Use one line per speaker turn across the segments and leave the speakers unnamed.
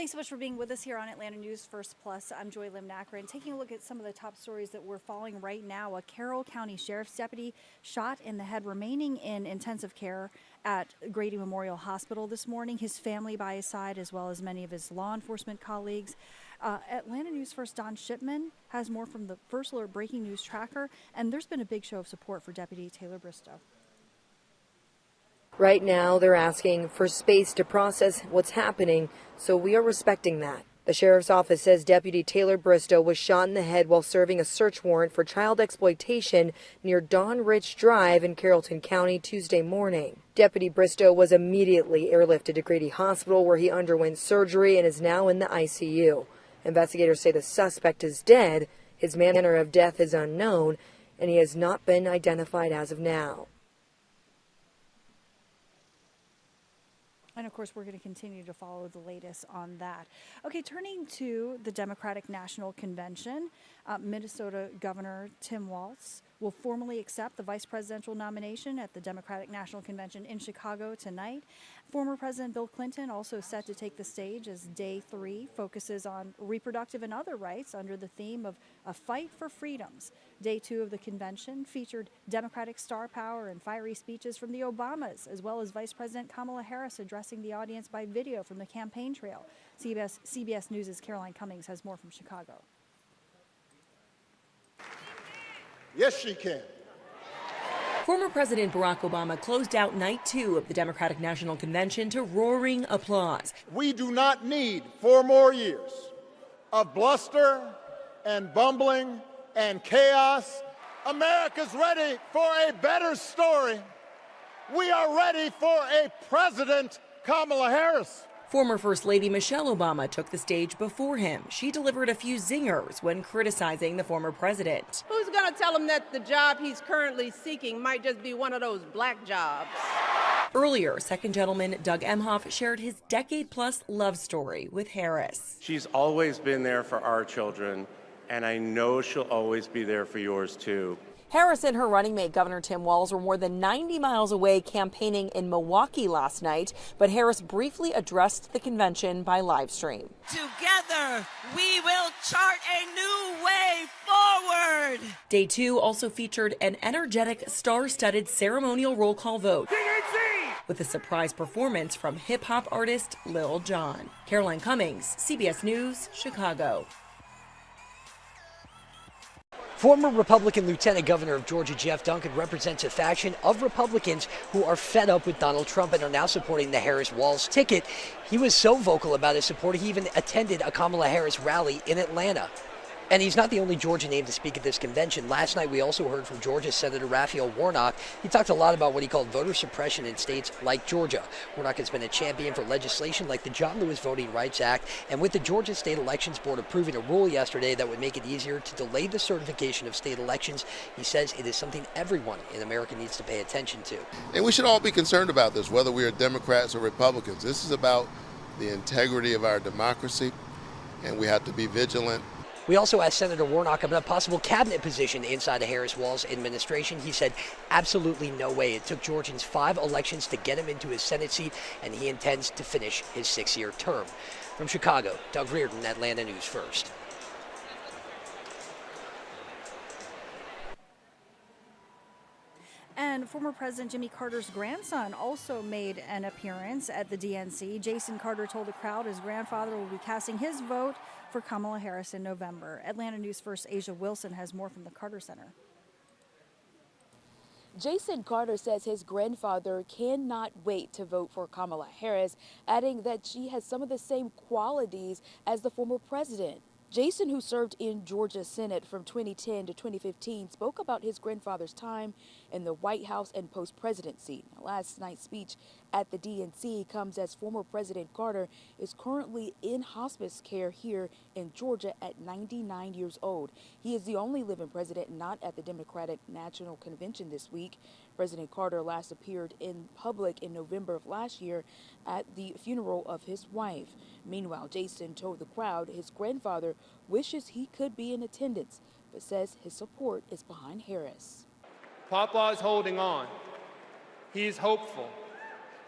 Thanks so much for being with us here on Atlanta News First Plus. I'm Joy Limnacker, and taking a look at some of the top stories that we're following right now. A Carroll County Sheriff's deputy shot in the head, remaining in intensive care at Grady Memorial Hospital this morning. His family by his side, as well as many of his law enforcement colleagues. Atlanta News First Don Shipman has more from the First Alert Breaking News Tracker, and there's been a big show of support for Deputy Taylor Bristow.
Right now, they're asking for space to process what's happening, so we are respecting that. The sheriff's office says Deputy Taylor Bristow was shot in the head while serving a search warrant for child exploitation near Don Rich Drive in Carrollton County Tuesday morning. Deputy Bristow was immediately airlifted to Grady Hospital, where he underwent surgery and is now in the ICU. Investigators say the suspect is dead. His manner of death is unknown, and he has not been identified as of now.
And of course, we're going to continue to follow the latest on that. Okay, turning to the Democratic National Convention, Minnesota Governor Tim Walz will formally accept the vice presidential nomination at the Democratic National Convention in Chicago tonight. Former President Bill Clinton also set to take the stage as Day 3 focuses on reproductive and other rights under the theme of a fight for freedoms. Day 2 of the convention featured Democratic star power and fiery speeches from the Obamas, as well as Vice President Kamala Harris addressing the audience by video from the campaign trail. CBS News' Caroline Cummings has more from Chicago.
Yes, she can.
Former President Barack Obama closed out night 2 of the Democratic National Convention to roaring applause.
We do not need 4 more years of bluster and bumbling and chaos. America's ready for a better story. We are ready for a President Kamala Harris.
Former First Lady Michelle Obama took the stage before him. She delivered a few zingers when criticizing the former president.
Who's going to tell him that the job he's currently seeking might just be one of those black jobs?
Earlier, Second Gentleman Doug Emhoff shared his decade-plus love story with Harris.
She's always been there for our children, and I know she'll always be there for yours, too.
Harris and her running mate, Governor Tim Walz, were more than 90 miles away campaigning in Milwaukee last night, but Harris briefly addressed the convention by live stream.
Together, we will chart a new way forward.
Day 2 also featured an energetic, star-studded ceremonial roll call vote with a surprise performance from hip-hop artist Lil Jon. Caroline Cummings, CBS News, Chicago.
Former Republican Lieutenant Governor of Georgia Jeff Duncan represents a faction of Republicans who are fed up with Donald Trump and are now supporting the Harris-Walz ticket. He was so vocal about his support, he even attended a Kamala Harris rally in Atlanta. And he's not the only Georgia name to speak at this convention. Last night, we also heard from Georgia Senator Raphael Warnock. He talked a lot about what he called voter suppression in states like Georgia. Warnock has been a champion for legislation like the John Lewis Voting Rights Act, and with the Georgia State Elections Board approving a rule yesterday that would make it easier to delay the certification of state elections, he says it is something everyone in America needs to pay attention to.
And we should all be concerned about this, whether we are Democrats or Republicans. This is about the integrity of our democracy, and we have to be vigilant.
We also asked Senator Warnock about a possible cabinet position inside the Harris-Walz administration. He said absolutely no way. It took Georgians 5 elections to get him into his Senate seat, and he intends to finish his 6-year term. From Chicago, Doug Reardon, Atlanta News First.
And former President Jimmy Carter's grandson also made an appearance at the DNC. Jason Carter told the crowd his grandfather will be casting his vote for Kamala Harris in November. Atlanta News First Asia Wilson has more from the Carter Center.
Jason Carter says his grandfather cannot wait to vote for Kamala Harris, adding that she has some of the same qualities as the former president. Jason, who served in Georgia Senate from 2010 to 2015, spoke about his grandfather's time in the White House and post-presidency. Last night's speech at the DNC comes as former President Carter is currently in hospice care here in Georgia at 99 years old. He is the only living president not at the Democratic National Convention this week. President Carter last appeared in public in November of last year at the funeral of his wife. Meanwhile, Jason told the crowd his grandfather wishes he could be in attendance, but says his support is behind Harris.
Papa is holding on. He is hopeful.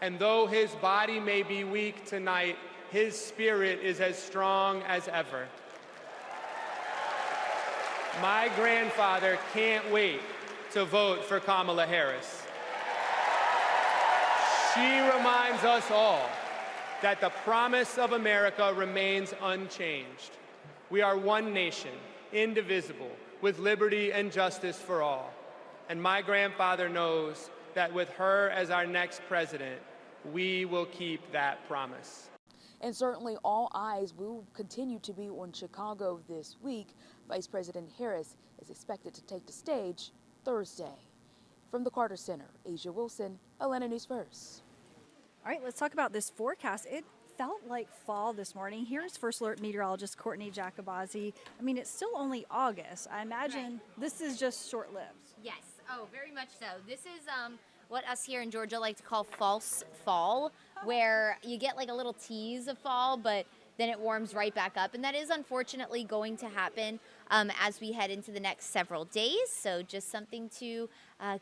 And though his body may be weak tonight, his spirit is as strong as ever. My grandfather can't wait to vote for Kamala Harris. She reminds us all that the promise of America remains unchanged. We are one nation, indivisible, with liberty and justice for all. And my grandfather knows that with her as our next president, we will keep that promise.
And certainly all eyes will continue to be on Chicago this week. Vice President Harris is expected to take the stage Thursday. From the Carter Center, Asia Wilson, Atlanta News First.
All right, let's talk about this forecast. It felt like fall this morning. Here's First Alert meteorologist Courtney Jacobazzi. I mean, it's still only August. I imagine this is just short-lived.
Yes. Oh, very much so. This is what us here in Georgia like to call false fall, where you get like a little tease of fall, but then it warms right back up. And that is unfortunately going to happen as we head into the next several days. So just something to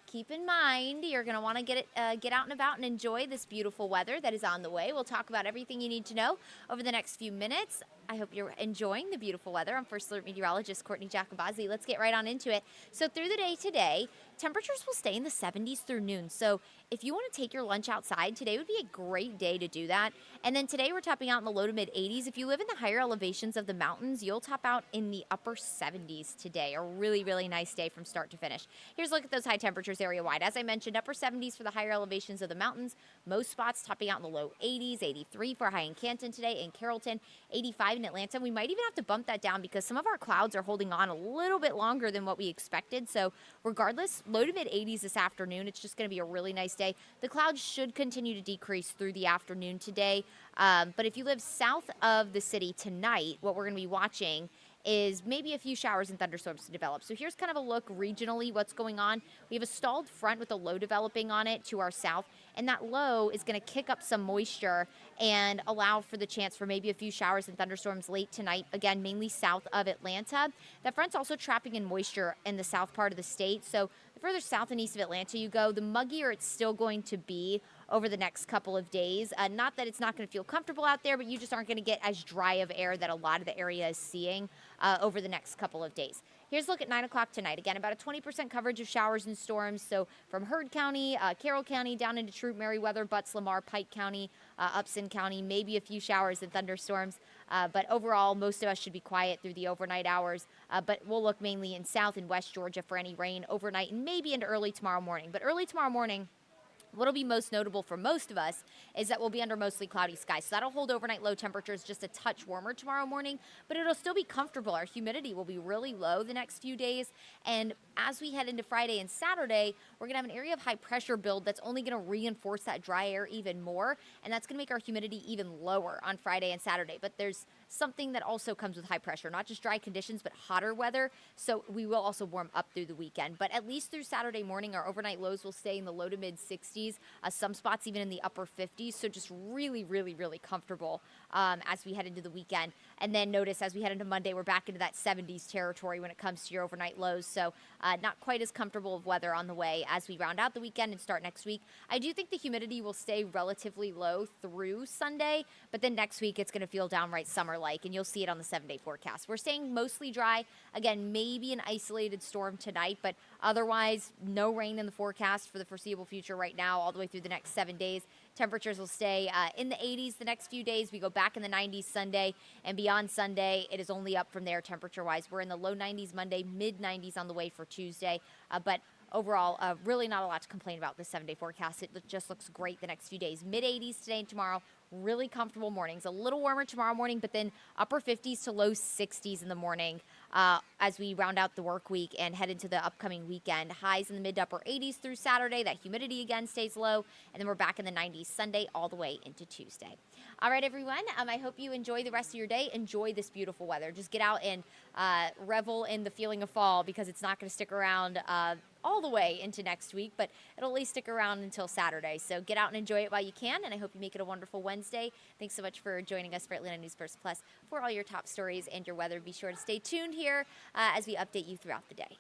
keep in mind. You're going to want to get out and about and enjoy this beautiful weather that is on the way. We'll talk about everything you need to know over the next few minutes. I hope you're enjoying the beautiful weather. I'm First Alert meteorologist Courtney Jacobazzi. Let's get right on into it. So through the day today, temperatures will stay in the 70s through noon. So if you want to take your lunch outside, today would be a great day to do that. And then today we're topping out in the low to mid 80s. If you live in the higher elevations of the mountains, you'll top out in the upper 70s today. A really, really nice day from start to finish. Here's a look at those high temperatures area-wide. As I mentioned, upper 70s for the higher elevations of the mountains. Most spots topping out in the low 80s, 83 for a high in Canton today, in Carrollton, 85 in Atlanta. We might even have to bump that down because some of our clouds are holding on a little bit longer than what we expected. So regardless, low to mid 80s this afternoon. It's just going to be a really nice day. The clouds should continue to decrease through the afternoon today. But if you live south of the city tonight, what we're going to be watching is maybe a few showers and thunderstorms to develop. So here's kind of a look regionally what's going on. We have a stalled front with a low developing on it to our south, and that low is going to kick up some moisture and allow for the chance for maybe a few showers and thunderstorms late tonight, again, mainly south of Atlanta. That front's also trapping in moisture in the south part of the state. So the further south and east of Atlanta you go, the muggier it's still going to be over the next couple of days. Not that it's not going to feel comfortable out there, but you just aren't going to get as dry of air that a lot of the area is seeing over the next couple of days. Here's a look at 9 o'clock tonight. Again, about a 20% coverage of showers and storms. So from Heard County, Carroll County, down into Troup, Meriwether, Butts, Lamar, Pike County, Upson County, maybe a few showers and thunderstorms. But overall, most of us should be quiet through the overnight hours. But we'll look mainly in South and West Georgia for any rain overnight and maybe into early tomorrow morning. But early tomorrow morning, what'll be most notable for most of us is that we'll be under mostly cloudy skies. So that'll hold overnight low temperatures just a touch warmer tomorrow morning, but it'll still be comfortable. Our humidity will be really low the next few days. And as we head into Friday and Saturday, we're going to have an area of high pressure build that's only going to reinforce that dry air even more. And that's going to make our humidity even lower on Friday and Saturday. But there's something that also comes with high pressure, not just dry conditions, but hotter weather. So we will also warm up through the weekend. But at least through Saturday morning, our overnight lows will stay in the low to mid 60s. Some spots even in the upper 50s. So just really, really, really comfortable as we head into the weekend. And then notice as we head into Monday, we're back into that 70s territory when it comes to your overnight lows. So not quite as comfortable of weather on the way as we round out the weekend and start next week. I do think the humidity will stay relatively low through Sunday, but then next week it's going to feel downright summer-like, and you'll see it on the 7-day forecast. We're staying mostly dry. Again, maybe an isolated storm tonight, but otherwise no rain in the forecast for the foreseeable future right now, all the way through the next 7 days. Temperatures will stay in the 80s the next few days. We go back in the 90s Sunday, and beyond Sunday, it is only up from there temperature-wise. We're in the low 90s Monday, mid-90s on the way for Tuesday, but overall, really not a lot to complain about this 7-day forecast. It just looks great the next few days. Mid-80s today and tomorrow, really comfortable mornings. A little warmer tomorrow morning, but then upper 50s to low 60s in the morning as we round out the work week and head into the upcoming weekend. Highs in the mid to upper 80s through Saturday. That humidity again stays low, and then we're back in the 90s Sunday all the way into Tuesday. All right, everyone, I hope you enjoy the rest of your day. Enjoy this beautiful weather. Just get out and revel in the feeling of fall, because it's not going to stick around all the way into next week, but it'll at least stick around until Saturday. So get out and enjoy it while you can, and I hope you make it a wonderful Wednesday. Thanks so much for joining us for Atlanta News First Plus. For all your top stories and your weather, be sure to stay tuned here as we update you throughout the day.